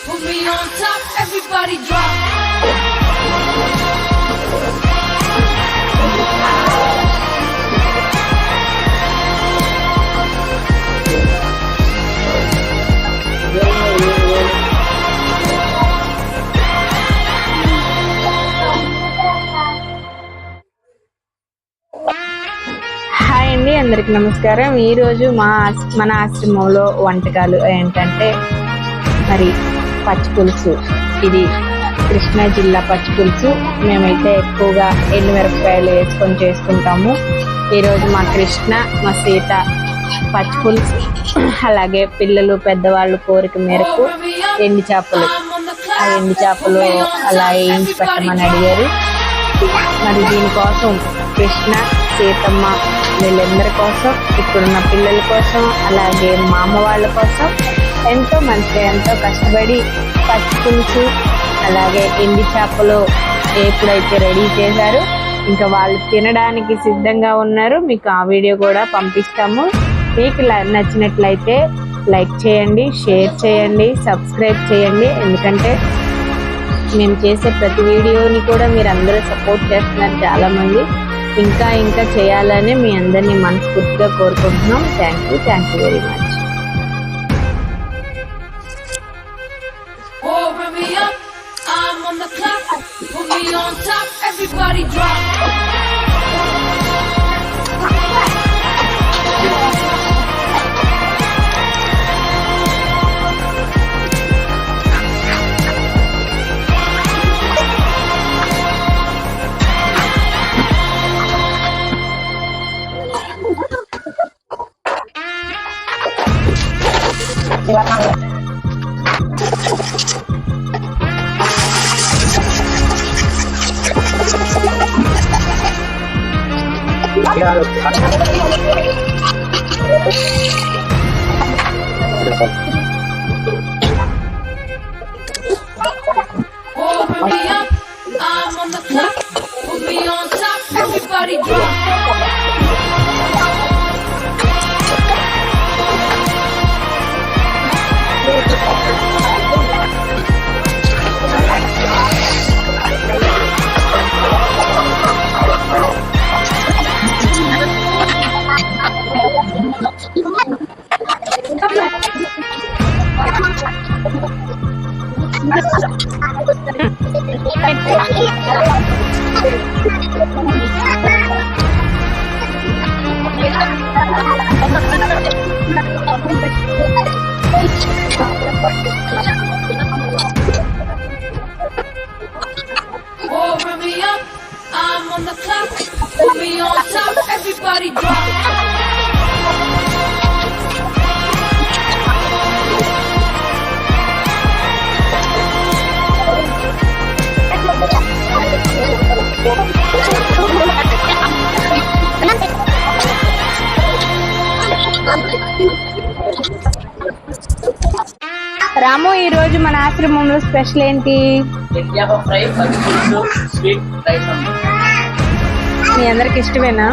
Put me on top, everybody drop. Hi అండి, అందరికి నమస్కారం. ఈరోజు మన ఆశ్రమంలో వంటకాలు ఏంటంటే మరి పచ్చి పులుసు. ఇది కృష్ణా జిల్లా పచ్చి పులుసు. మేమైతే ఎక్కువగా ఎండుమిరపకాయలు వేసుకొని చేసుకుంటాము. ఈరోజు మా కృష్ణ, మా సీత పచ్చి పులుసు, అలాగే పిల్లలు పెద్దవాళ్ళు కోరిక మేరకు ఎండు చేపలు, ఆ ఎండు చేపలు అలా వేయించి పెట్టమని అడిగారు. మరి దీనికోసం కృష్ణ, సీతమ్మ వీళ్ళందరి కోసం, ఇప్పుడున్న పిల్లల కోసం, అలాగే మా అమ్మ వాళ్ళ కోసం ఎంతో మంచిగా ఎంతో కష్టపడి పచ్చి పులుసు అలాగే ఎండి చేపలు ఎప్పుడైతే రెడీ చేశారో ఇంకా వాళ్ళు తినడానికి సిద్ధంగా ఉన్నారు. మీకు ఆ వీడియో కూడా పంపిస్తాము. మీకు నచ్చినట్లయితే లైక్ చేయండి, షేర్ చేయండి, సబ్స్క్రైబ్ చేయండి. ఎందుకంటే మేము చేసే ప్రతి వీడియోని కూడా మీరు అందరూ సపోర్ట్ చేస్తున్నారు చాలామంది. ఇంకా ఇంకా చేయాలని మీ అందరినీ మనస్ఫూర్తిగా కోరుకుంటున్నాం. Thank you very much. I'm on the clock, put me on top, everybody drop. Open me up, I'm on the clock, put me on top, everybody drop. Open me up, I'm on the clock, put me on top, everybody drop. రాము, ఈ రోజు మన ఆశ్రమంలో special ఏంటి? మీ అందరికి ఇష్టమేనా?